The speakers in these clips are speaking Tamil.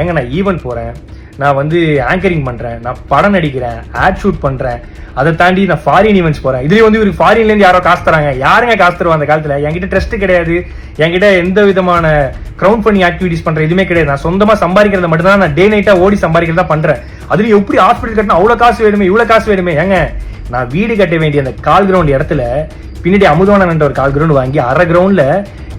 ஏங்க நான் ஈவென்ட் போகிறேன், நான் வந்து ஆங்கரிங் பண்ணுறேன், நான் படம் நடிக்கிறேன், ஆட் ஷூட் பண்ணுறேன், அதை தாண்டி நான் ஃபாரின் ஈவெண்ட்ஸ் போகிறேன். இதுலேயும் வந்து இவருக்கு ஃபாரின்லேருந்து யாரோ காசு தராங்க. யாருங்க காசு தருவா அந்த காலத்தில்? என்கிட்ட ட்ரஸ்ட் கிடையாது, என்கிட்ட எந்த விதமான க்ரௌண்ட் பண்ணி ஆக்டிவிட்டிஸ் பண்ணுற எதுவுமே கிடையாது. நான் சொந்தமாக சம்பாதிக்கிறத மட்டும் தான், நான் டே நைட்டாக ஓடி சம்பாதிக்கிறதா பண்ணுறேன். அதுலேயும் எப்படி ஹாஸ்பிட்டல் கட்டினா அவ்வளோ காசு வேணுமே, இவ்வளோ காசு வேணுமே? ஏங்க நான் வீடு கட்ட வேண்டிய அந்த கால் கிரவுண்ட் இடத்துல பின்னாடி அமுதவானன் ஒரு கால் கிரவுண்ட் வாங்கி அரை கிரவுண்டில்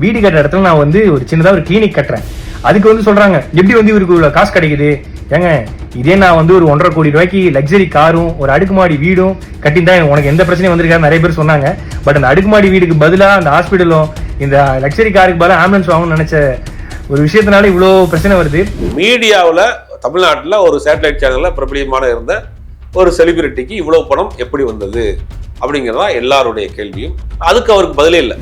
வீடு கட்டுற இடத்துல நான் வந்து ஒரு சின்னதாக ஒரு கிளினிக் கட்டுறேன். அதுக்கு வந்து சொல்கிறாங்க எப்படி வந்து இவருக்கு இவ்வளோ காசு கிடைக்குது? ஏங்க இதே நான் வந்து ஒரு 1.5 கோடி ரூபாய்க்கு லக்ஸரி காரும் ஒரு அடுக்குமாடி வீடும் கட்டியிருந்தா உனக்கு எந்த பிரச்சனையும் வந்திருக்காரு நிறைய பேர் சொன்னாங்க. பட் அந்த அடுக்குமாடி வீடுக்கு பதிலாக அந்த ஹாஸ்பிட்டலும் இந்த லக்ஸரி காருக்கு பதிலாக ஆம்புலன்ஸ் வாங்கணும்னு நினைச்ச ஒரு விஷயத்தினால இவ்வளோ பிரச்சனை வருது. மீடியாவில் தமிழ்நாட்டில் ஒரு சேட்டலைட் சேனலில் பிரபலியமான இருந்த ஒரு செலிபிரிட்டிக்கு இவ்வளவு பணம் எப்படி வந்தது அப்படிங்கிறதா எல்லாருடைய கேள்வியும். அதுக்கு அவருக்கு பதிலே இல்லை.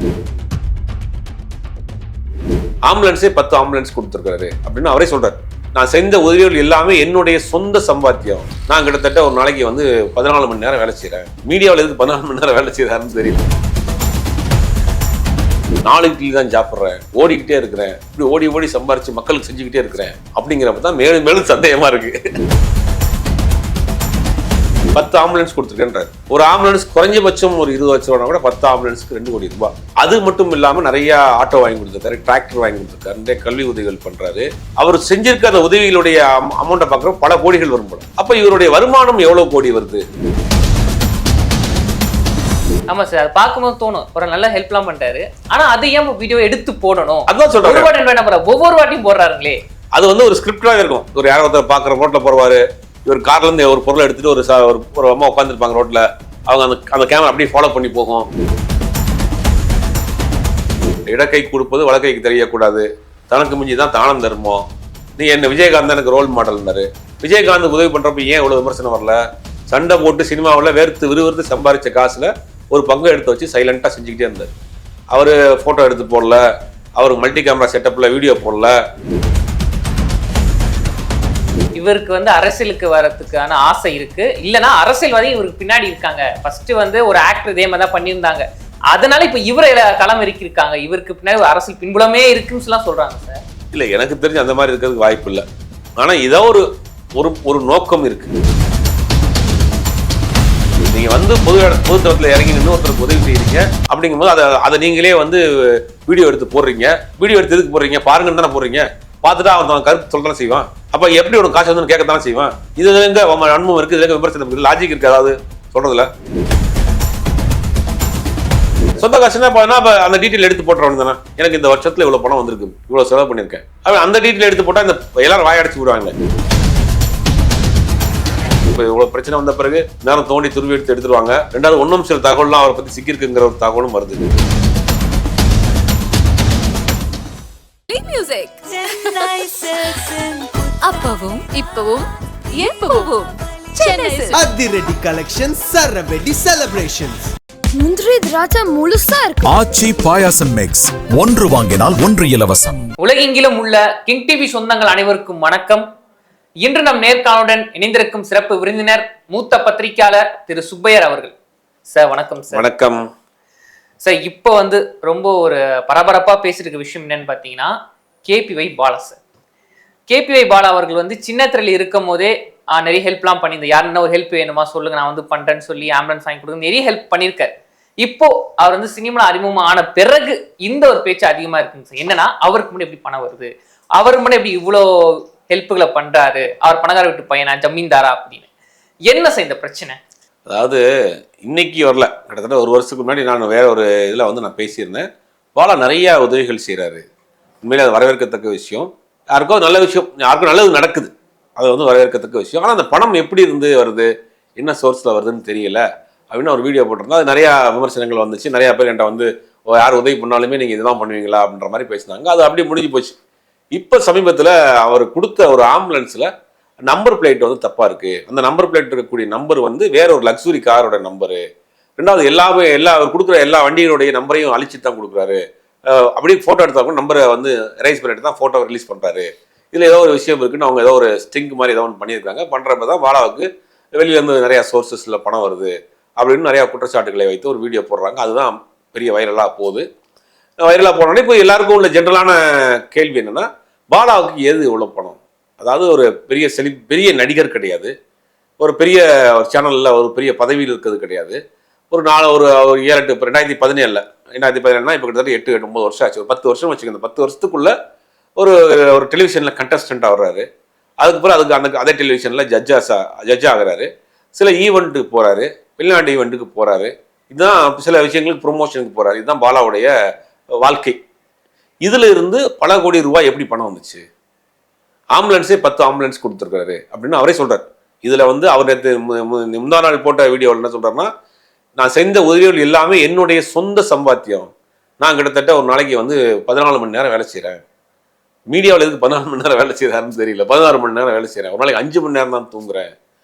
ஆம்புலன்ஸே 10 ஆம்புலன்ஸ் கொடுத்துருக்காரு அப்படின்னு அவரே சொல்றாரு. நான் செஞ்ச உதவிகள் எல்லாமே என்னுடைய சொந்த சம்பாத்தியம். நான் கிட்டத்தட்ட ஒரு நாளைக்கு வந்து 14 மணி நேரம் வேலை செய்யறேன். மீடியாவில் எதுக்கு 14 மணி நேரம் வேலை செய்யறாருன்னு தெரியல. 4 இட்லி தான் சாப்பிட்றேன், ஓடிக்கிட்டே இருக்கிறேன், இப்படி ஓடி ஓடி சம்பாரிச்சு மக்களுக்கு செஞ்சுக்கிட்டே இருக்கிறேன் அப்படிங்கிறப்ப தான் மேலும் மேலும் சந்தேகமா இருக்கு. 10 ஆம்புலன்ஸ் கொடுத்துருக்கேன்றாரு. ஒரு ஆம்புலன்ஸ் குறைஞ்சபட்சம் ஒரு 20 லட்சம் ரூபா கூட 10 ஆம்புலன்ஸ்க்கு 2 கோடி ரூபாய். அது மட்டும் இல்லாம நிறைய ஆட்டோ வாங்கி கொடுத்துருக்காரு, டிராக்டர் வாங்கி கொடுத்துருக்காரு, நிறைய கல்வி உதவிகள் பண்றாரு. அவர் செஞ்சிருக்க அந்த உதவிகளுடைய அமௌண்ட்டை பார்க்குறோம் பல கோடிகள் வரும் போல. அப்ப இவருடைய வருமானம் எவ்வளவு கோடி வருது? ஆமா சார், அது பார்க்கும்போது தோணும் ஒரு நல்ல ஹெல்ப்லாம் பண்றாரு. ஆனா அது ஏன் வீடியோ எடுத்து போடணும்? அதான் சொல்றாரு, ஒவ்வொரு வாட்டியும் போடுறாருங்களே. அது வந்து ஒரு ஸ்கிரிப்டாக இருக்கும். ஒரு யாரோ ஒருத்தர் பாக்குற ரோட்ல போடுவாரு, இவர் கார்ல இருந்து ஒரு பொருளை எடுத்துட்டு ஒரு அம்மா உட்காந்துருப்பாங்க ரோட்ல, அவங்க அந்த கேமரா அப்படியே ஃபாலோ பண்ணி போகும். இடக்கை கொடுப்பது வலக்கைக்கு தெரியக்கூடாது, தனக்கு மிஞ்சி தான் தானம் தருமோம். நீ என்ன விஜயகாந்த் எனக்கு ரோல் மாடல்னாரு. விஜயகாந்த் உதவி பண்றப்ப ஏன் இவ்வளவு விமர்சனம் வரல? சண்டை போட்டு சினிமாவில் விறுவிறுத்து சம்பாதிச்ச காசுல ஒரு பங்கு எடுத்து வச்சு சைலண்டா செஞ்சுக்கிட்டே இருந்தார். அவரு போட்டோ எடுத்து போடல, அவருக்கு மல்டி கேமரா செட்டப்ல வீடியோ போடல. இவருக்கு வந்து அரசியலுக்கு வரதுக்கான ஆசை இருக்கு, இல்லைன்னா அரசியல்வாதி இவருக்கு பின்னாடி இருக்காங்க. ஃபர்ஸ்ட் வந்து ஒரு ஆக்டர் இதே மாதிரி தான் பண்ணியிருந்தாங்க, அதனால இப்ப இவரை களம் இருக்காங்க, இவருக்கு பின்னாடி அரசியல் பின்புலமே இருக்குன்னு எல்லாம் சொல்றாங்க சார். இல்ல, எனக்கு தெரிஞ்சு அந்த மாதிரி இருக்கிறதுக்கு வாய்ப்பு இல்லை. ஆனா இதோ ஒரு நோக்கம் இருக்கு. நீங்க வந்து பொதுத்தளத்துல இறங்கி நின்று ஒருத்தருக்கு உதவி செய்யறீங்க அப்படிங்கும்போது அதை நீங்களே வந்து வீடியோ எடுத்து போடுறீங்க. வீடியோ எடுத்து எதுக்கு போடுறீங்க? பாருங்கன்னு தானே போடுறீங்க. பார்த்துட்டு அவன் கருத்து சொல்லத்தானே செய்வான். அப்ப எப்படி உனக்கு காசு வந்து கேட்கத்தானே செய்வான். இது எங்க அனுபவம் இருக்கு, இதுல விமர்சனம் இருக்கு, லாஜிக் இருக்கு ஏதாவது சொல்றதுல? சொந்த காசுன்னா அந்த டீட்டெயில் எடுத்து போட்டுறவன் தானே. எனக்கு இந்த வருஷத்துல இவ்வளவு பணம் வந்திருக்கு, இவ்வளவு செலவு பண்ணிருக்கேன், அந்த டீட்டெயில் எடுத்து போட்டா இந்த எல்லாரும் வாயடிச்சு விடுவாங்க. இப்போ இவ்வளவு பிரச்சனை வந்த பிறகு நேரம் தோண்டி துருவி எடுத்துருவாங்க. ரெண்டாவது ஒன்றும் சில தகவல்லாம் அவரை பத்தி சிக்கிருக்குங்கிற ஒரு தகவலும் வருது. அப்பவும் இப்பவும் எப்பவும் அதிரடி கலெக்ஷன், சரவெடி செலிப்ரேஷன்ஸ். முந்திரி திராட்சை முழுசா இருக்கு. ஆச்சி பாயாசம் மிக்ஸ், ஒன்று வாங்கினால் ஒன்று இலவசம். உலகெங்கிலும் உள்ள கிங் டிவி சொந்தங்கள் அனைவருக்கும் வணக்கம். இன்று நம் நேர்காணலுடன் இணைந்திருக்கும் சிறப்பு விருந்தினர் மூத்த பத்திரிகையாளர் திரு சுப்பையர் அவர்கள். சார் வணக்கம். சார் வணக்கம் சார். இப்போ வந்து ரொம்ப ஒரு பரபரப்பா பேசிட்டு இருக்க விஷயம் என்னன்னு பாத்தீங்கன்னா, KPY Bala sir. KPY Bala அவர்கள் வந்து சின்னத்திரையில் இருக்கும் போதே நிறைய ஹெல்ப்லாம் பண்ணியிருந்தார். யாருன்னா ஒரு ஹெல்ப் வேணுமா சொல்லுங்க, நான் வந்து பண்றேன்னு சொல்லி ஆம்புலன்ஸ் வாங்கி கொடுங்க, நிறைய ஹெல்ப் பண்ணியிருக்காரு. இப்போ அவர் வந்து சினிமா அறிமுகம் ஆன பிறகு இந்த ஒரு பேச்சு அதிகமா இருக்குங்க சார். என்னன்னா, அவருக்கு முன்னாடி எப்படி பணம் வருது, அவர் முன்னாடி எப்படி இவ்வளோ ஹெல்ப்புகளை பண்றாரு, அவர் பணக்கார வீட்டு பையனா ஜமீன்தாரா அப்படின்னு. என்ன சார் இந்த பிரச்சனை? அதாவது இன்னைக்கு வரல, கிட்டத்தட்ட ஒரு வருஷத்துக்கு முன்னாடி நான் வேற ஒரு இதில் வந்து நான் பேசியிருந்தேன். பாலா நிறைய உதவிகள் செய்கிறாரு. உண்மையிலே அது வரவேற்கத்தக்க விஷயம். யாருக்கோ நல்ல விஷயம், யாருக்கும் நல்லது நடக்குது, அது வந்து வரவேற்கத்தக்க விஷயம். ஆனால் அந்த பணம் எப்படி இருந்து வருது, என்ன சோர்ஸில் வருதுன்னு தெரியல அப்படின்னு ஒரு வீடியோ போட்டிருந்தா அது நிறையா விமர்சனங்கள் வந்துச்சு. நிறையா பேர் என்கிட்ட வந்து யார் உதவி பண்ணாலுமே நீங்கள் இதுதான் பண்ணுவீங்களா அப்படின்ற மாதிரி பேசினாங்க. அது அப்படியே முடிஞ்சு போச்சு. இப்போ சமீபத்தில் அவர் கொடுத்த ஒரு ஆம்புலன்ஸில் நம்பர் பிளேட் வந்து தப்பாக இருக்குது. அந்த நம்பர் பிளேட் இருக்கக்கூடிய நம்பர் வந்து வேற ஒரு லக்ஸுரி காரோட நம்பரு. ரெண்டாவது அவர் கொடுக்குற எல்லா வண்டிகளுடைய நம்பரையும் அழிச்சு தான் கொடுக்குறாரு. அப்படியே ஃபோட்டோ எடுத்தாலும் நம்பரை வந்து எரைஸ் பண்ணிட்டு தான் ஃபோட்டோ ரிலீஸ் பண்ணுறாரு. இதில் ஏதோ ஒரு விஷயம் இருக்குன்னு அவங்க ஏதோ ஒரு ஸ்டிங் மாதிரி ஏதோ ஒன்று பண்ணியிருக்காங்க. பண்ணுறப்ப தான் பாலாவுக்கு வெளியிலேருந்து நிறையா சோர்ஸஸில் பணம் வருது அப்படின்னு நிறையா குற்றச்சாட்டுகளை வைத்து ஒரு வீடியோ போடுறாங்க. அதுதான் பெரிய வைரலாக போகுது. வைரலாக போனோடனே இப்போ எல்லாருக்கும் உள்ள ஜென்ரலான கேள்வி என்னென்னா, பாலாவுக்கு எது எவ்வளோ பணம், அதாவது ஒரு பெரிய நடிகர் கிடையாது, ஒரு பெரிய சேனலில் ஒரு பெரிய பதவியில் இருக்கிறது கிடையாது. ஒரு 7-8 இப்போ 2017 இப்போ கிட்டத்தட்ட 8-9 வருஷம் ஆச்சு. ஒரு 10 வருஷம் வச்சுக்கோங்க. 10 வருஷத்துக்குள்ள ஒரு டெலிவிஷனில் கண்டஸ்டண்ட்டாக வர்றாரு. அதுக்கு பிறகு அதே டெலிவிஷனில் ஜட்ஜ் ஆகிறாரு. சில ஈவெண்ட்டுக்கு போகிறாரு, வெளிநாட்டு ஈவெண்ட்டுக்கு போகிறாரு. இதுதான் சில விஷயங்களுக்கு ப்ரொமோஷனுக்கு போகிறாரு. இதுதான் பாலாவுடைய வாழ்க்கை. இதில் இருந்து பல கோடி ரூபாய் எப்படி பணம் வந்துச்சு? ஆம்புலன்ஸே 10 ஆம்புலன்ஸ் கொடுத்துருக்காரு அப்படின்னு அவரே சொல்கிறார். இதில் வந்து அவர் முந்தா நாள் போட்ட வீடியோவில் என்ன சொல்கிறாருன்னா, நான் செஞ்ச உதவிகள் எல்லாமே என்னுடைய சொந்த சம்பாத்தியம். நான் கிட்டத்தட்ட ஒரு நாளைக்கு வந்து 14 மணி நேரம் வேலை செய்கிறேன். மீடியாவில் எதுக்கு 14 மணி நேரம் வேலை செய்கிறாருன்னு தெரியல. 16 மணி நேரம் வேலை செய்கிறேன். ஒரு நாளைக்கு 5 மணி நேரம் தான் தூங்குறேன்.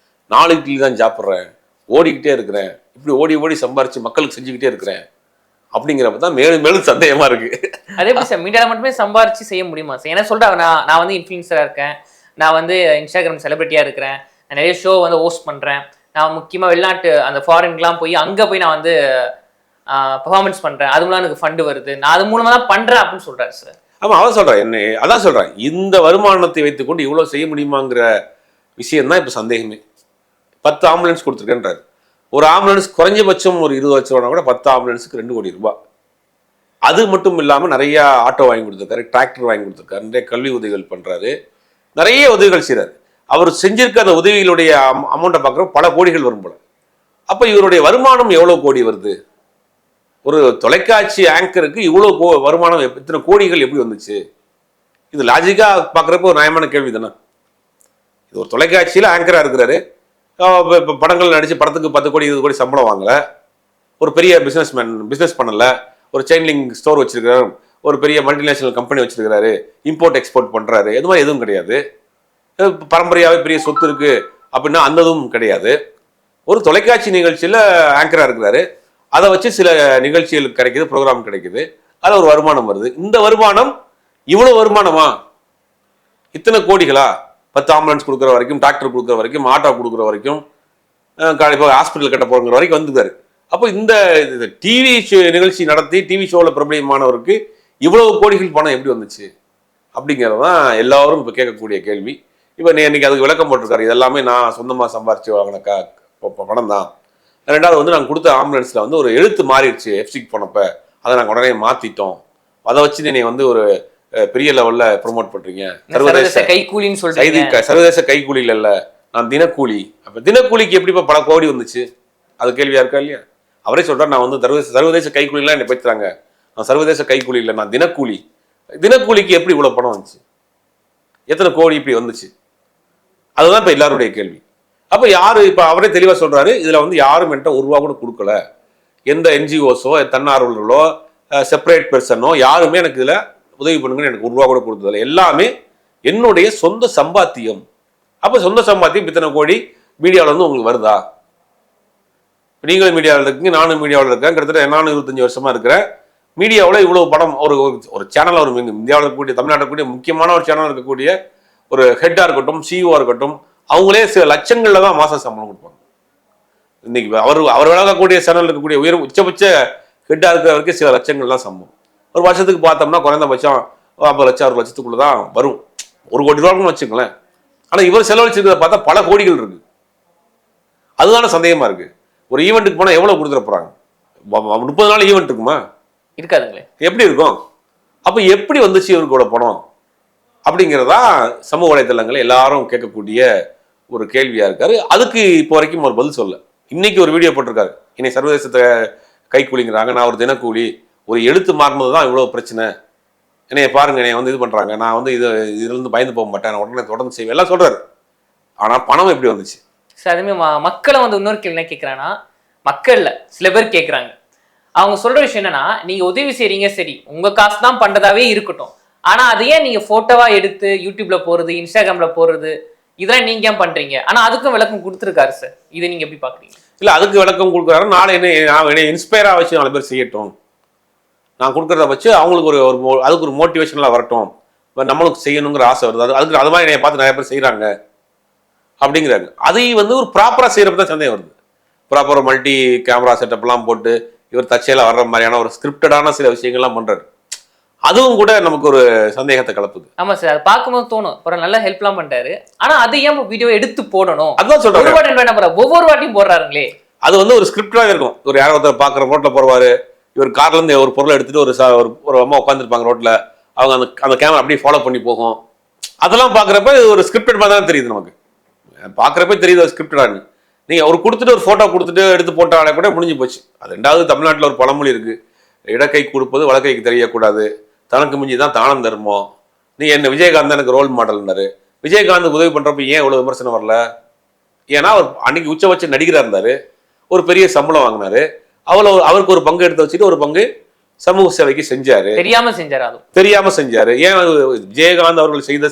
4 இட்லி தான் சாப்பிட்றேன். ஓடிக்கிட்டே இருக்கிறேன். இப்படி ஓடி சம்பாரித்து மக்களுக்கு செஞ்சுக்கிட்டே இருக்கிறேன் அப்படிங்கிறப்ப தான் மேலும் மேலும் சந்தேகமாக இருக்குது. அதே எப்படி சார் மீடியாவில் மட்டுமே சம்பாரிச்சு செய்ய முடியுமா சார்? ஏன்னா சொல்கிறாங்க, நான் வந்து இன்ஃப்ளூயன்சராக இருக்கேன், நான் வந்து இன்ஸ்டாகிராம் செலிபிரிட்டியாக இருக்கிறேன், நான் நிறைய ஷோ வந்து ஹோஸ்ட் பண்ணுறேன், நான் முக்கியமாக வெளிநாட்டு அந்த ஃபாரின்லாம் போய் அங்கே போய் நான் வந்து பெர்ஃபார்மன்ஸ் பண்ணுறேன், அது மூலம் எனக்கு ஃபண்டு வருது, நான் அது மூலமாக தான் பண்ணுறேன் அப்படின்னு சொல்கிறாரு சார். ஆமாம், அவன் சொல்கிறேன், அதான் சொல்கிறேன், இந்த வருமானத்தை வைத்துக்கொண்டு இவ்வளோ செய்ய முடியுமாங்கிற விஷயம்தான் இப்போ சந்தேகமே. 10 ஆம்புலன்ஸ் கொடுத்துருக்கேன்றாரு. ஒரு ஆம்புலன்ஸ் குறைஞ்சபட்சம் ஒரு 20 லட்ச ரூபா கூட 10 ஆம்புலன்ஸுக்கு 2 கோடி ரூபாய். அது மட்டும் இல்லாமல் நிறைய ஆட்டோ வாங்கி கொடுத்துருக்காரு, டிராக்டர் வாங்கி கொடுத்துருக்காரு, நிறைய கல்வி உதவிகள் பண்ணுறாரு, நிறைய உதவிகள் செய்கிறார். அவர் செஞ்சிருக்க அந்த உதவிகளுடைய அமௌண்ட்டை பார்க்குறோம் பல கோடிகள் வரும் போல. அப்போ இவருடைய வருமானம் எவ்வளோ கோடி வருது? ஒரு தொலைக்காட்சி ஆங்கருக்கு இவ்வளோ வருமானம் இத்தனை கோடிகள் எப்படி வந்துச்சு? இது லாஜிக்காக பார்க்குறப்ப ஒரு நியாயமான கேள்வி தானே. இது ஒரு தொலைக்காட்சியில் ஆங்கராக இருக்கிறாரு, இப்போ படங்கள் நடித்து படத்துக்கு 10 கோடி 20 கோடி சம்பளம் வாங்கலை, ஒரு பெரிய பிஸ்னஸ் பண்ணலை, ஒரு செயின்லிங் ஸ்டோர் வச்சிருக்கிறாரு, ஒரு பெரிய மல்டிநேஷனல் கம்பெனி வச்சிருக்கிறாரு, இம்போர்ட் எக்ஸ்போர்ட் பண்ணுறாரு, எது மாதிரி எதுவும் கிடையாது. பரம்பரையாகவே பெரிய சொத்து இருக்குது அப்படின்னா அந்த இதுவும் கிடையாது. ஒரு தொலைக்காட்சி நிகழ்ச்சியில் ஆங்கராக இருக்கிறாரு, அதை வச்சு சில நிகழ்ச்சிகள் கிடைக்குது, ப்ரோக்ராம் கிடைக்குது, அதில் ஒரு வருமானம் வருது. இந்த வருமானம் இவ்வளோ வருமானமா? இத்தனை கோடிகளா? 10 ஆம்புலன்ஸ் கொடுக்குற வரைக்கும், டிராக்டர் கொடுக்குற வரைக்கும், ஆட்டோ கொடுக்குற வரைக்கும், இப்போ ஹாஸ்பிட்டல் கட்ட போகிற வரைக்கும் வந்துருக்காரு. அப்போ இந்த டிவி நிகழ்ச்சி நடத்தி டிவி ஷோவில் பிரபலியமானவருக்கு இவ்வளவு கோடிகள் பணம் எப்படி வந்துச்சு அப்படிங்கிறது தான் எல்லாரும் இப்போ கேட்கக்கூடிய கேள்வி. இப்போ இன்னைக்கு அதுக்கு விளக்கம் போட்டிருக்காரு. இதெல்லாமே நான் சொந்தமாக சம்பாரிச்சு வாங்கின பணம் தான். ரெண்டாவது வந்து நாங்கள் கொடுத்த ஆம்புலன்ஸில் வந்து ஒரு எழுத்து மாறிடுச்சு எஃப்சிக்கு போனப்போ, அதை நாங்கள் உடனே மாற்றிட்டோம். அதை வச்சு நீ வந்து ஒரு பெரிய லெவலில் ப்ரொமோட் பண்ணுறீங்க. சர்வதேச கைக்கூலின்னு சொல்றீங்க. சர்வதேச கைக்கூலியில் இல்லை, நான் தினக்கூலி. அப்போ தினக்கூலிக்கு எப்படிப்பா பல கோடி வந்துச்சு? அது கேள்வியாக இருக்கா இல்லையா? அவரே சொல்கிறார், நான் வந்து சர்வதேச கைக்கூலிலாம் என்னை பேசுகிறாங்க, நான் சர்வதேச கைக்கூலி இல்லை, நான் தினக்கூலி. தினக்கூலிக்கு எப்படி இவ்வளோ பணம் வந்துச்சு? எத்தனை கோடி இப்படி வந்துச்சு? அதுதான் இப்போ எல்லாருடைய கேள்வி. அப்போ இப்போ அவரே தெளிவாக சொல்கிறாரு, இதில் வந்து யாரும் என்கிட்ட ஒரு ரூபா கூட கொடுக்கல, எந்த என்ஜிஓஸோ தன்னார்வலர்களோ செப்பரேட் பெர்சனோ யாருமே எனக்கு இதில் உதவி பண்ணுங்கன்னு எனக்கு ஒரு ரூபா கூட கொடுத்ததில்லை, எல்லாமே என்னுடைய சொந்த சம்பாத்தியம். அப்போ சொந்த சம்பாத்தியம் இத்தனை கோடி மீடியாவில் வந்து உங்களுக்கு வருதா? நீங்களும் மீடியாவில் இருக்கீங்க, நானும் மீடியாவில் இருக்கேன், கிட்டத்தட்ட நானும் 25 வருஷமா இருக்கிறேன். மீடியாவில் இவ்வளோ படம் ஒரு சேனல், ஒரு இந்தியாவில் இருக்கக்கூடிய தமிழ்நாட்டில் இருக்கக்கூடிய முக்கியமான ஒரு சேனல் இருக்கக்கூடிய ஒரு ஹெட்டாக இருக்கட்டும், சிஇஓ இருக்கட்டும், அவங்களே சில லட்சங்களில் தான் மாத சம்பளம் கொடுப்பாங்க. இன்னைக்கு அவர் வழங்கக்கூடிய சேனல் இருக்கக்கூடிய உச்சபட்ச ஹெட்டாக இருக்கிறவருக்கு சில லட்சங்கள் தான் சம்பளம். ஒரு வருஷத்துக்கு பார்த்தோம்னா குறைந்தபட்சம் 50 லட்சம் 60 லட்சத்துக்குள்ள தான் வரும். 1 கோடி ரூபாய்க்குன்னு வச்சுங்களேன். ஆனால் இவர் செலவழிச்சிருக்கிறத பார்த்தா பல கோடிகள் இருக்கு. அதுதானே சந்தேகமா இருக்கு. ஒரு ஈவெண்ட்டுக்கு போனால் எவ்வளோ கொடுத்துட போறாங்க? 30 நாள் ஈவெண்ட் இருக்குமா? இருக்காதுங்களே. எப்படி இருக்கும்? அப்போ எப்படி வந்துச்சு இவருக்கோட பணம் அப்படிங்கிறதா சமூக வலைதளங்கள் எல்லாரும் கேட்கக்கூடிய ஒரு கேள்வியா இருக்காரு. அதுக்கு இப்போ வரைக்கும் ஒரு பதில் சொல்ல. இன்னைக்கு ஒரு வீடியோ போட்டிருக்காரு, இன்னைக்கு சர்வதேசத்தை கைக்கூலிங்கிறாங்க, நான் ஒரு தினக்கூலி, ஒரு எழுத்து மாறினது தான் இவ்வளோ பிரச்சனை, என்னைய பாருங்க, என்னைய வந்து இது பண்ணுறாங்க, நான் வந்து இதுலேருந்து பயந்து போக மாட்டேன், நான் உடனே தொடர்ந்து செய்வேன் எல்லாம் சொல்கிறாரு. ஆனால் பணம் எப்படி வந்துச்சு? சார் அதுமாதிரி மக்களை வந்து இன்னொரு கேள்வி என்ன கேட்குறாங்கன்னா, மக்களில் சில பேர் கேட்குறாங்க, அவங்க சொல்கிற விஷயம் என்னன்னா, நீங்கள் உதவி செய்கிறீங்க சரி, உங்கள் காசு தான் பண்ணுறதாவே இருக்கட்டும், ஆனால் அது ஏன் நீங்கள் ஃபோட்டோவாக எடுத்து யூடியூப்பில் போடுறது, இன்ஸ்டாகிராமில் போடுறது, இதெல்லாம் நீங்கள் ஏன் பண்ணுறீங்க? ஆனால் அதுக்கும் விளக்கம் கொடுத்துருக்காரு சார். இதை நீங்கள் எப்படி பார்க்குறீங்க? இல்லை, அதுக்கு விளக்கம் கொடுக்குறாரு. நாளை என்னை இன்ஸ்பயராக வச்சு 4 பேர் செய்யட்டும், நான் கொடுக்குறத வச்சு அவங்களுக்கு அதுக்கு ஒரு மோட்டிவேஷனலாக வரட்டும், நம்மளுக்கு செய்யணுங்கிற ஆசை வருது, அதுக்கு அது மாதிரி என்னை பார்த்து நிறைய பேர் செய்கிறாங்க அப்படிங்கிறாங்க. அதை வந்து ஒரு ப்ராப்பராக செய்கிறப்ப தான் சந்தேகம் வருது. ப்ராப்பராக மல்டி கேமரா செட்டப்லாம் போட்டு இவர் தச்சையில் வர்ற மாதிரியான ஒரு ஸ்கிரிப்டடான சில விஷயங்கள்லாம் பண்ணுறாரு. அதுவும் கூட நமக்கு ஒரு சந்தேகத்தை கலப்புது. ஆமா சார், அது பார்க்கும்போது தோணும் ஒரு நல்ல ஹெல்ப்லாம் பண்றாரு, ஆனா அது ஏன் வீடியோ எடுத்து போடணும்? அதான் சொல்றேன், ஒவ்வொரு வாட்டியும் போடுறாருங்களே. அது வந்து ஒரு ஸ்கிரிப்டாக இருக்கும். ஒரு யாரோ ஒருத்தர் பார்க்குற ரோட்டில் போடுவார், இவர் கார்ல இருந்து ஒரு பொருளை எடுத்துட்டு ஒரு அம்மா உட்காந்துருப்பாங்க ரோட்ல, அவங்க அந்த கேமரா அப்படியே ஃபாலோ பண்ணி போகும். அதெல்லாம் பார்க்குறப்ப ஒரு ஸ்கிரிப்டட் மாதிரி தான் தெரியுது நமக்கு. பார்க்குறப்ப தெரியுது ஒரு ஸ்கிரிப்டடானு. நீங்கள் ஒரு கொடுத்துட்டு ஒரு ஃபோட்டோ கொடுத்துட்டு எடுத்து போட்டாலே கூட முடிஞ்சு போச்சு. அது ரெண்டாவது தமிழ்நாட்டில் ஒரு பழமொழி இருக்குது, இடக்கை கொடுப்பது வலக்கைக்கு தெரியக்கூடாது, தனக்கு மிஞ்சி தான் தானம் தர்மம். நீங்கள் என்ன விஜயகாந்த் எனக்கு ரோல் மாடல்னாரு. விஜயகாந்த் உதவி பண்ணுறப்ப ஏன் இவ்வளோ விமர்சனம் வரல? ஏன்னா அவர் அன்னைக்கு உச்சபட்ச நடிகராக இருந்தார், ஒரு பெரிய சம்பளம் வாங்கினாரு, அவருக்கு ஒரு பங்கு எடுத்து வச்சுட்டு ஒரு பங்கு சமூக சேவைக்கு செஞ்சாரு. தெரியாம செஞ்சாரு. ஏன் விஜயகாந்த் அவர்கள் செய்த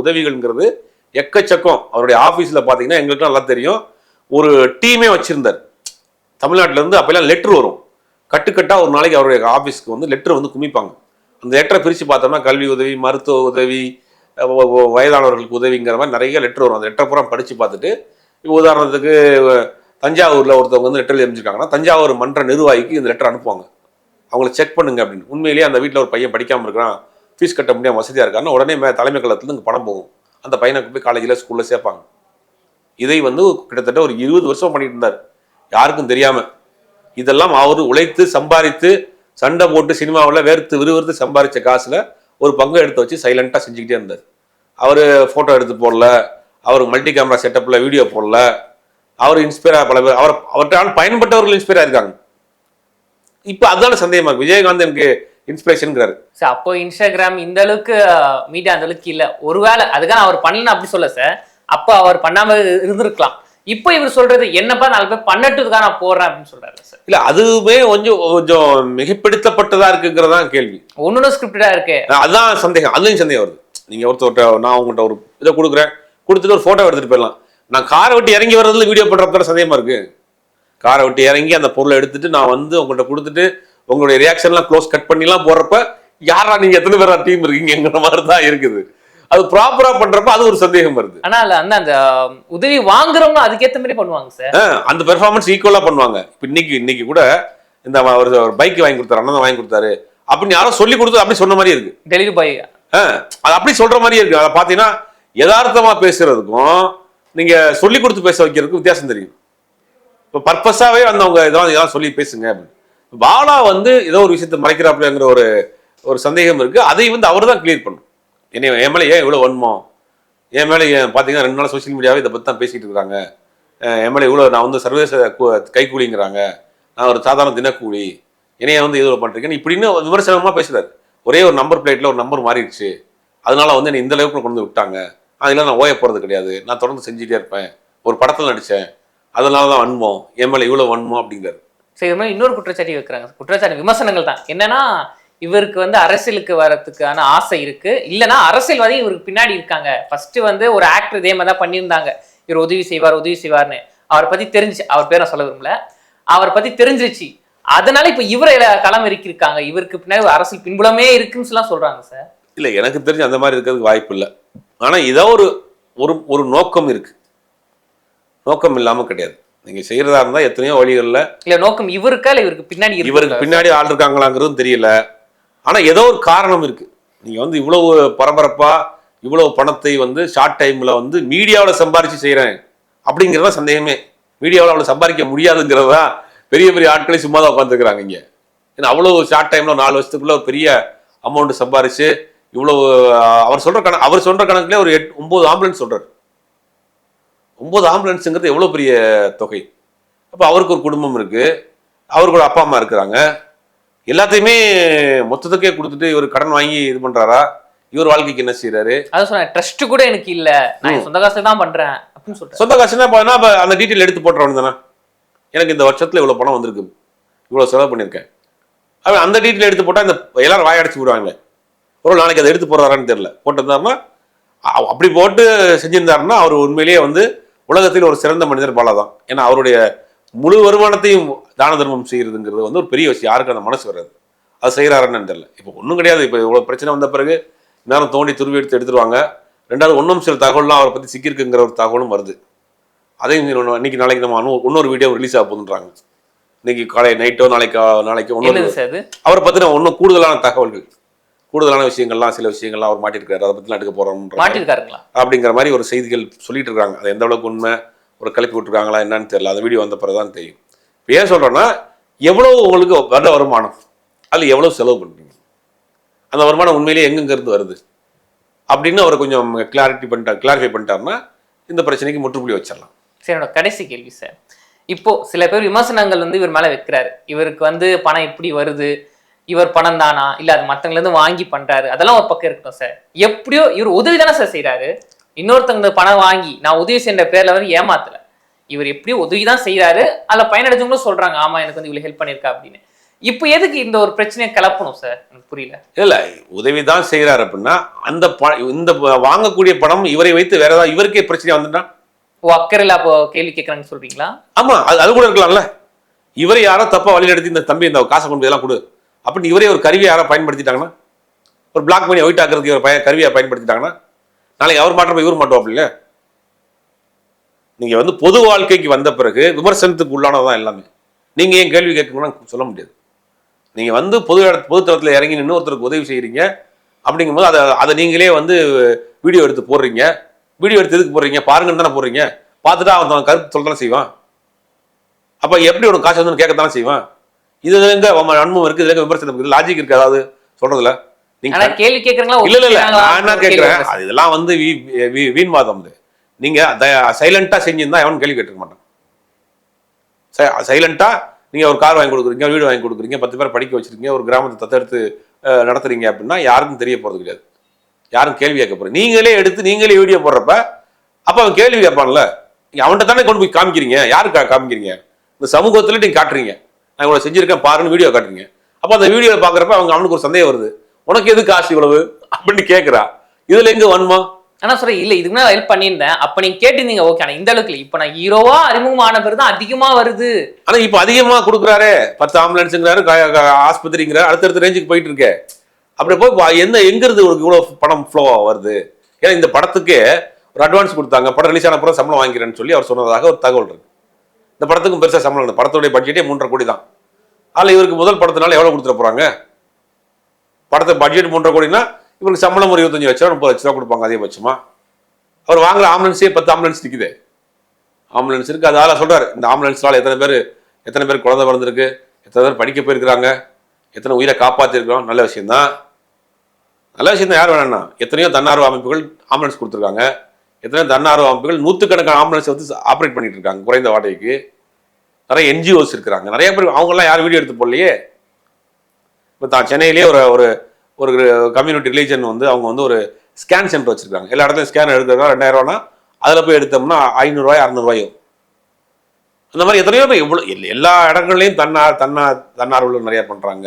உதவிகள்ங்கிறது எக்கச்சக்கம். அவருடைய ஆபீஸ்ல பாத்தீங்கன்னா எங்களுக்கு நல்லா தெரியும், ஒரு டீமே வச்சிருந்தார். தமிழ்நாட்டில இருந்து அப்பெல்லாம் லெட்டர் வரும் கட்டுக்கட்டா, ஒரு நாளைக்கு அவருடைய ஆபீஸ்க்கு வந்து லெட்டர் வந்து குமிப்பாங்க. அந்த லெட்டரை பிரிச்சு பார்த்தோம்னா கல்வி உதவி, மருத்துவ உதவி, வயதானவர்களுக்கு உதவிங்கிற மாதிரி நிறைய லெட்டர் வரும். அந்த லெட்டர் பூரா படிச்சு பார்த்துட்டு, இப்போ உதாரணத்துக்கு தஞ்சாவூர்ல ஒருத்தவங்க வந்து லெட்டர் எழுதிருக்காங்கன்னா தஞ்சாவூர் மன்ற நிர்வாகிக்கு இந்த லெட்டர் அனுப்புவாங்க, அவங்கள செக் பண்ணுங்க அப்படின்னு. உண்மையிலேயே அந்த வீட்டில் ஒரு பையன் படிக்காமல் இருக்கிறான், ஃபீஸ் கட்ட முடியாமல் வசதியாக இருக்காருன்னா உடனே தலைமை கழகத்துலேருந்து இங்கே பணம் போகும், அந்த பையனுக்கு போய் காலேஜில் ஸ்கூலில் சேர்ப்பாங்க. இதை வந்து கிட்டத்தட்ட ஒரு 20 வருஷம் பண்ணிட்டு இருந்தார், யாருக்கும் தெரியாமல். இதெல்லாம் அவர் உழைத்து சம்பாதித்து சண்டை போட்டு சினிமாவில் விறுவிறுத்து சம்பாதிச்ச காசில் ஒரு பங்கு எடுத்து வச்சு சைலண்டாக செஞ்சுக்கிட்டே இருந்தார். அவர் ஃபோட்டோ எடுத்து போடல, அவர் மல்டி கேமரா செட்டப்பில் வீடியோ போடல, அவர் இன்ஸ்பயர் பல பேர் அவர்கிட்ட பயன்பட்டவர்கள் இன்ஸ்பயர் ஆயிருக்காங்க. இப்ப அதான சந்தேகமா இருக்கு, விஜயகாந்த் எனக்கு இன்ஸ்பிரேஷன்ங்கிறாரு. அப்போ இன்ஸ்டாகிராம் இந்த அளவுக்கு மீடியா அந்த அளவுக்கு இல்ல, ஒருவேளை அதுக்கான அவர் பண்ணல அப்படி சொல்ல சார், அப்ப அவர் பண்ணாம இருந்திருக்கலாம். இப்போ இவர் சொல்றது என்னப்பா 4 பேர் பண்ணட்டுதுக்காக நான் போடுறேன் அப்படின்னு சொல்றாரு சார். இல்ல அதுவே கொஞ்சம் மிகப்படுத்தப்பட்டதா இருக்குங்கிறதா கேள்வி. ஒன்னொன்னு ஸ்கிரிப்டடா இருக்கு, அதான் சந்தேகம். அதுலயும் சந்தேகம் வருது. நீங்க ஒருத்தர் நான் உங்கள்கிட்ட ஒரு இதை கொடுக்குறேன், கொடுத்துட்டு ஒரு போட்டோ எடுத்துட்டு போயிடலாம். நான் காரை விட்டு இறங்கி வர்றதுல வீடியோ பண்றப்ப சந்தேகமா இருக்கு. காரை விட்டு இறங்கி அந்த பொருளை எடுத்துட்டு நான் வந்து உங்கள்கிட்ட கொடுத்துட்டு உங்களுடைய ரியாக்ஷன்லாம் க்ளோஸ் கட் பண்ணிலாம் போடுறப்ப யாரா நீங்க எத்தனை பேரா டீம் இருக்கீங்கிற மாதிரி தான் இருக்குது. அது ப்ராப்பரா பண்றப்ப அது ஒரு சந்தேகம் வருது. ஆனா அந்த உதவி வாங்குறவங்க அதுக்கேற்ற மாதிரி பண்ணுவாங்க சார், அந்த பெர்ஃபார்மன்ஸ் ஈக்குவலா பண்ணுவாங்க. இப்ப இன்னைக்கு கூட இந்த ஒரு பைக் வாங்கி கொடுத்தாரு, அண்ணன் வாங்கி கொடுத்தாரு அப்படின்னு யாரும் சொல்லி கொடுத்து அப்படி சொன்ன மாதிரி இருக்கு. டெலிவரி பாய் அது அப்படி சொல்ற மாதிரி இருக்கு. அதை பாத்தீங்கன்னா யதார்த்தமா பேசுறதுக்கும் நீங்க சொல்லி கொடுத்து பேச வைக்கிறதுக்கும் வித்தியாசம் தெரியும். இப்போ பர்பஸாவே வந்தவங்க இதெல்லாம் சொல்லி பேசுங்க அப்படின்னு. பாலா வந்து ஏதோ ஒரு விஷயத்தை மறைக்கிறாப்புலங்கிற ஒரு சந்தேகம் இருக்கு. அதை வந்து அவர் தான் கிளியர் பண்ணும். என் மேலே ஏன் இவ்வளோ வன்மம், என் மேலே பார்த்தீங்கன்னா 2 நாள் சோசியல் மீடியாவே இதை பற்றி தான் பேசிட்டு இருக்காங்க, என் மேலே இவ்வளோ நான் வந்து சர்வதேச கைக்கூலிங்கிறாங்க, நான் ஒரு சாதாரண தினக்கூலி, என்னைய வந்து இவ்வளோ பண்ணுறீங்கன்னு இப்படின்னு விமர்சனமாக பேசுறாரு. ஒரே ஒரு நம்பர் பிளேட்டில் ஒரு நம்பர் மாறிடுச்சு, அதனால வந்து என்னை இந்த அளவுக்கு கொண்டு விட்டாங்க, அதெல்லாம் நான் ஓய போகிறது கிடையாது, நான் தொடர்ந்து செஞ்சுட்டே இருப்பேன், ஒரு படத்தில் நடித்தேன், அதனால தான் வன்மம், என் மேலே இவ்வளோ வன்மம் அப்படிங்கிறாரு. சரி, இது மாதிரி இன்னொரு குற்றச்சாட்டி வைக்கிறாங்க. குற்றச்சாட்டு விமர்சனங்கள் தான் என்னன்னா, இவருக்கு வந்து அரசியலுக்கு வரதுக்கான ஆசை இருக்கு, இல்லைன்னா அரசியல்வாதி இவருக்கு பின்னாடி இருக்காங்க. ஃபர்ஸ்ட் வந்து ஒரு ஆக்டர் இதே மாதிரி தான் பண்ணியிருந்தாங்க, இவர் உதவி செய்வார்னு அவரை பத்தி தெரிஞ்சிச்சு, அவர் பேரை சொல்ல விரும்பல, அவரை பத்தி தெரிஞ்சிச்சு, அதனால இப்ப இவரை களம் இருக்காங்க, இவருக்கு பின்னாடி அரசியல் பின்புலமே இருக்குன்னு எல்லாம் சொல்றாங்க சார். இல்ல எனக்கு தெரிஞ்சு அந்த மாதிரி இருக்கிறதுக்கு வாய்ப்பு இல்லை. ஆனா இதோ ஒரு நோக்கம் இருக்கு, நோக்கம் இல்லாம கிடையாது. நீங்க செய்யறதா இருந்தா எத்தனையோ வழிகள்ல இல்ல நோக்கம் இவருக்கா இல்ல இவருக்கு பின்னாடி ஆள் இருக்காங்களாங்கிறதும் தெரியல. ஆனா ஏதோ ஒரு காரணம் இருக்கு. நீங்க வந்து இவ்வளவு பரபரப்பா இவ்வளவு பணத்தை வந்து ஷார்ட் டைம்ல வந்து மீடியாவில் சம்பாரிச்சு செய்யறேன் அப்படிங்கிறதா சந்தேகமே. மீடியாவில் அவ்வளவு சம்பாதிக்க முடியாதுங்கிறதா பெரிய பெரிய ஆட்களை சும்மா தான் உட்காந்துருக்கிறாங்க இங்க. ஏன்னா அவ்வளவு ஷார்ட் டைம்ல 4 வருஷத்துக்குள்ள ஒரு பெரிய அமௌண்ட் சம்பாரிச்சு இவ்வளவு அவர் சொல்ற கணக்குல ஒரு 9 ஆம்புலன்ஸ் சொல்றாரு. 9 ஆம்புலன்ஸுங்கிறது எவ்வளோ பெரிய தொகை. அப்போ அவருக்கு ஒரு குடும்பம் இருக்கு, அவருக்கு ஒரு அப்பா அம்மா இருக்கிறாங்க, எல்லாத்தையுமே மொத்தத்துக்கே கொடுத்துட்டு இவர் கடன் வாங்கி இது பண்றாரா? இவர் வாழ்க்கைக்கு என்ன செய்யறாரு? அதான் சொன்னேன், ட்ரஸ்ட் கூட எனக்கு இல்ல, நான் சொந்த காசு தான் பண்றேன் அப்படின்னு சொல்றேன். சொந்த காசுனா அந்த டீட்டெயில் எடுத்து போட்டுறவன் தானே, எனக்கு இந்த வருஷத்துல இவ்வளவு பணம் வந்திருக்கு, இவ்வளவு செலவு பண்ணியிருக்கேன், அவன் அந்த டீட்டெயில் எடுத்து போட்டா இந்த எல்லாரும் வாயடைச்சு விடுவாங்க. ஒரு நாளைக்கு அதை எடுத்து போடுறாரான்னு தெரியல, போட்டிருந்தாருன்னா அப்படி போட்டு செஞ்சிருந்தாருன்னா அவர் உண்மையிலேயே வந்து உலகத்தில் ஒரு சிறந்த மனிதர் பாலா தான். ஏன்னா அவருடைய முழு வருமானத்தையும் தான தர்மம் செய்யறதுங்கிறது வந்து ஒரு பெரிய விஷயம். யாருக்கு அந்த மனசு வராது, அது செய்யறாருன்னு தெரியல. இப்போ ஒன்றும் கிடையாது. இப்போ இவ்வளவு பிரச்சனை வந்த பிறகு நேரம் தோண்டி துருவி எடுத்துருவாங்க. 2வது ஒன்றும் சில தகவல்லாம் அவரை பத்தி சிக்கிருக்குங்கிற ஒரு தகவலும் வருது. அதையும் இன்னைக்கு நாளைக்கு நம்ம இன்னொரு வீடியோ ரிலீஸ் ஆக போகுதுன்றாங்க. இன்னைக்கு காலை நைட்டோ நாளைக்கு அவரை பத்தின இன்னும் கூடுதலான தகவல்கள், கூடுதலான விஷயங்கள்லாம் சில விஷயங்கள்லாம் அவர் மாட்டிருக்காரு, அதை பற்றிலாம் எடுக்க போகிறோம் மாட்டிருக்காருங்களா அப்படிங்கிற மாதிரி ஒரு செய்திகள் சொல்லிட்டு இருக்காங்க. அது எந்த அளவுக்கு உண்மை, ஒரு கிளப்பி விட்டுருக்காங்களா என்னன்னு தெரியல. அந்த வீடியோ வந்த பிறகு தான் தெரியும். இப்போ ஏன் சொல்கிறேன்னா, எவ்வளோ உங்களுக்கு வர வருமானம், அதில் எவ்வளோ செலவு பண்ணுறீங்க, அந்த வருமானம் உண்மையிலேயே எங்கெங்கிருந்து வருது அப்படின்னு அவர் கொஞ்சம் கிளாரிஃபை பண்ணிட்டாருன்னா இந்த பிரச்சனைக்கு முற்றுப்புள்ளி வச்சிடலாம். சரி, என்னோட கடைசி கேள்வி சார், இப்போ சில பேர் விமர்சனங்கள் வந்து இவர் மேல வைக்கிறாரு, இவருக்கு வந்து பணம் எப்படி வருது, இவர் பணம் தானா இல்ல அது மத்தவங்கல இருந்து வாங்கி பண்றாரு, அதெல்லாம் ஒரு பக்கம் இருக்கட்டும் சார். எப்படியோ இவர் உதவி தானே சார் செய்யறாரு, இன்னொருத்தவங்க பணம் வாங்கி நான் உதவி செய்யற பேர்ல வந்து ஏமாத்தல, இவர் எப்படியோ உதவி தான் செய்யறாரு, அதுல பயனடைஞ்சவங்களும் சொல்றாங்க ஆமா எனக்கு வந்து இவ்வளவு ஹெல்ப் பண்ணிருக்கா அப்படின்னு. இப்போ எதுக்கு இந்த ஒரு பிரச்சனையை கிளப்பணும் சார், எனக்கு புரியல. இல்ல உதவி தான் செய்யறாரு அப்படின்னா அந்த இந்த வாங்கக்கூடிய பணம் இவரை வைத்து வேற ஏதாவது இவருக்கே பிரச்சனை வந்துட்டா அக்கறையில அப்போ கேள்வி கேட்கறாங்கன்னு சொல்றீங்களா? ஆமா, அது கூட இருக்கலாம்ல. இவரை யாரோ தப்பா வழி நடத்தி இந்த தம்பி இந்த காசை கொண்டு இதெல்லாம் கொடு அப்படின்னு இவரே ஒரு கருவியை யாரோ பயன்படுத்திட்டாங்கன்னா, ஒரு பிளாக் பண்ணி ஒயிட் ஆக்குறதுக்கு இவர் கருவியை பயன்படுத்திட்டாங்கன்னா நாளைக்கு அவர் மாற்றம் இவர் மாட்டுவாப்பில்ல. நீங்க வந்து பொது வாழ்க்கைக்கு வந்த பிறகு விமர்சனத்துக்கு உள்ளானதான் எல்லாமே. நீங்க ஏன் கேள்வி கேட்கணும்னு சொல்ல முடியாது. நீங்க வந்து பொதுத்தளத்தில் இறங்கி நின்று ஒருத்தருக்கு உதவி செய்யறீங்க அப்படிங்கும்போது அதை நீங்களே வந்து வீடியோ எடுத்து போடுறீங்க. வீடியோ எடுத்து எதுக்கு போடுறீங்க, பாருங்கன்னு தானே போடுறீங்க. பார்த்துட்டு அவன் கருத்து சொல்லத்தானே செய்வான். அப்ப எப்படி உனக்கு காசு வந்து கேட்கத்தானே செய்வான். இதுல எங்க அனுபவம் இருக்கு, இதுல விமர்சனம் இருக்குது, லாஜிக் இருக்கு ஏதாவது சொல்றதுல. நீங்க கேள்வி கேட்கறீங்களா? இல்ல நான் என்ன கேட்கிறேன், அது இதெல்லாம் வந்து வீண்வாதம். நீங்க சைலண்டா செஞ்சிருந்தா எவன் கேள்வி கேட்டுக்க மாட்டான். சைலண்டா நீங்க ஒரு கார் வாங்கி கொடுக்குறீங்க, வீடு வாங்கி கொடுக்குறீங்க, 10 பேர் படிக்க வச்சிருக்கீங்க, ஒரு கிராமத்தை தத்தெடுத்து நடத்துறீங்க அப்படின்னா யாருக்கும் தெரிய போறது கிடையாது, யாரும் கேள்வி கேட்க போறீங்க. நீங்களே எடுத்து நீங்களே வீடியோ போடுறப்ப அப்ப அவன் கேள்வி கேட்பான்ல. அவன்கிட்ட தானே கொண்டு போய் காமிக்கிறீங்க. யாருக்கு காமிக்கிறீங்க? இந்த சமூகத்துல நீங்க காட்டுறீங்க, நான் இவ்வளவு செஞ்சிருக்கேன் பாருன்னு வீடியோ காட்டுறீங்க. அப்ப அந்த வீடியோ பாக்குறப்ப அவனுக்கு ஒரு சந்தேகம் வருது, உனக்கு எது காசு இவ்வளவு அப்படின்னு கேட்கிறா. இதுல எங்க வன்மா? ஆனா சொல்றேன் இல்ல இதுக்கு நான் ஹெல்ப் பண்ணியிருந்தேன், அப்ப நீங்க கேட்டிருந்தீங்க ஓகே. ஆனா இந்த அளவுக்கு இப்ப நான் ஹீரோவா அறிமுகமான பிறகு தான் அதிகமா வருது. ஆனா இப்ப அதிகமா கொடுக்குறாரு, 10 ஆம்புலன்ஸுங்கிறாரு, ஆஸ்பத்திரிங்கிறாரு, அடுத்தடுத்த ரேஞ்சுக்கு போயிட்டு இருக்கு. அப்படி போய் எங்க இருந்து உங்களுக்கு இவ்வளவு பணம் ஃப்ளோ வருது? ஏன்னா இந்த படத்துக்கு ஒரு அட்வான்ஸ் கொடுத்தாங்க, படம் ரிலீஸ் ஆன அப்புறம் சம்பளம் வாங்கிறேன்னு சொல்லி அவர் சொன்னதாக ஒரு தகவல் இருக்கு. இந்த படத்துக்கும் பெருசா சம்பளம் இல்லை, படத்துடைய பட்ஜெட்டே 3.5 கோடி தான். அதுல இவருக்கு முதல் படத்தினால எவ்வளவு கொடுத்துட போறாங்க? படத்தை பட்ஜெட் 3.5 கோடினா இவருக்கு சம்பளம் ஒரு 25 லட்சம் 30 லட்சம் ரூபா கொடுப்பாங்க அதிகபட்சமா. அவர் வாங்குற ஆம்புலன்ஸே 10 ஆம்புலன்ஸ் நிக்குது, ஆம்புலன்ஸ் இருக்கு. அதால சொல்றாரு இந்த ஆம்புலன்ஸ்னால எத்தனை பேர் குழந்தை பிறந்திருக்கு, எத்தனை பேர் படிக்க போயிருக்கிறாங்க, எத்தனை உயிரை காப்பாத்திருக்கிறோம். நல்ல விஷயம் தான், நல்ல விஷயம் தான். யார் வேணா எத்தனையோ தன்னார்வ அமைப்புகள் ஆம்புலன்ஸ் கொடுத்துருக்காங்க, எத்தனையோ தன்னார்வ அமைப்புகள் 100கணக்கான ஆம்புலன்ஸ் வந்து ஆப்ரேட் பண்ணிட்டு இருக்காங்க குறைந்த வாடகைக்கு. நிறைய என்ஜிஓஸ் இருக்கிறாங்க, நிறைய பேர். அவங்கெல்லாம் யாரும் வீடியோ எடுத்து போடலையே. இப்போ தான் சென்னையிலேயே ஒரு ஒரு கம்யூனிட்டி ரிலீஜன் வந்து அவங்க வந்து ஒரு ஸ்கேன் சென்டர் வச்சிருக்காங்க. எல்லா இடத்துலையும் ஸ்கேன் எடுக்கிறதா 2000 ரூபானா அதில் போய் எடுத்தோம்னா 500 ரூபாய் 600 ரூபாயும். அந்த மாதிரி எத்தனையோ பேர் எவ்வளோ எல்லா இடங்கள்லையும் தன்னார்வல நிறைய பண்ணுறாங்க.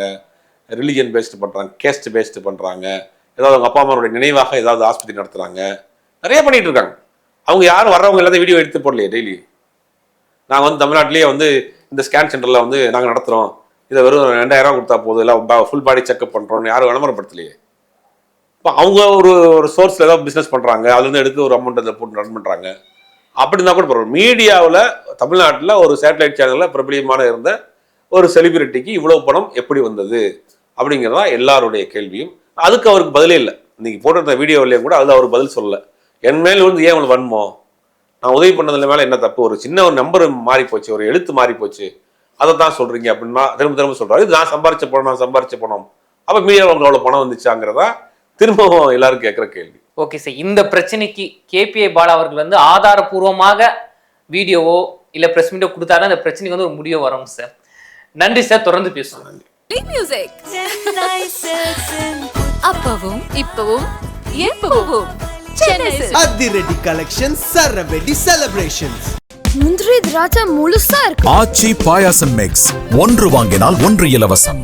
ரிலிஜன் பேஸ்டு பண்ணுறாங்க, கேஸ்ட் பேஸ்டு பண்ணுறாங்க. ஏதாவது அவங்க அப்பா அம்மாவோட நினைவாக ஏதாவது ஆஸ்பத்திரி நடத்துகிறாங்க, நிறைய பண்ணிட்டு இருக்காங்க. அவங்க யாரும் வர்றவங்க எல்லாத்தையும் வீடியோ எடுத்து போடலையே. டெய்லி நாங்கள் வந்து தமிழ்நாட்டிலேயே வந்து இந்த ஸ்கேன் சென்டரில் வந்து நாங்கள் நடத்துகிறோம், இதை வெறும் 2000 ரூபா கொடுத்தா போதும், இல்லை ஃபுல் பாடி செக்அப் பண்ணுறோம்னு யாரும் விளம்பரப்படுத்தலையே. இப்போ அவங்க ஒரு சோர்ஸில் ஏதாவது பிஸ்னஸ் பண்ணுறாங்க, அதுலேருந்து எடுத்து ஒரு அமௌண்ட் அதில் போட்டு ரன் பண்ணுறாங்க. அப்படி இருந்தால் கூட பரவாயில்ல. மீடியாவில் தமிழ்நாட்டில் ஒரு சேட்டலைட் சேனலில் பிரபலியமான இருந்த ஒரு செலிபிரிட்டிக்கு இவ்வளோ பணம் எப்படி வந்தது அப்படிங்கிறதா எல்லாருடைய கேள்வியும். அதுக்கு அவருக்கு பதிலே இல்லை. இன்னைக்கு போட்டிருந்த வீடியோவிலையும் கூட அதில் அவர் பதில் சொல்லலை. என் மேல் வந்து ஏன் உங்களுக்கு வன்மோ, நான் உதவி பண்ணதில் மேலே என்ன தப்பு, ஒரு சின்ன ஒரு நம்பர் மாறி போச்சு, ஒரு எழுத்து மாறி போச்சு, அதை தான் சொல்றீங்க அப்படின்னா திரும்ப சொல்றாரு. இது நான் சம்பாரிச்ச பணம் அப்ப மீடியாவில் அவ்வளவு பணம் வந்துச்சாங்கிறதா திரும்பவும் எல்லாரும் கேட்கிற கேள்வி. ஓகே சார், இந்த பிரச்சனைக்கு கேபிஐ பாலா அவர்கள் வந்து ஆதாரபூர்வமாக வீடியோவோ இல்ல பிரஸ் மீட்டோ கொடுத்தாருன்னா இந்த பிரச்சனைக்கு வந்து ஒரு முடிவு வரும் சார். நன்றி சார், தொடர்ந்து பேசுவோம். நன்றி. அப்பவும் இப்பவும் எப்பவும் அதிரடி கலெக்ஷன்ஸ் சரவெடி செலிப்ரேஷன்ஸ். முந்திரி திராட்சை முழுசா இருக்கு. ஆச்சி பாயாசம் மிக்ஸ், 1 வாங்கினால் 1 இலவசம்.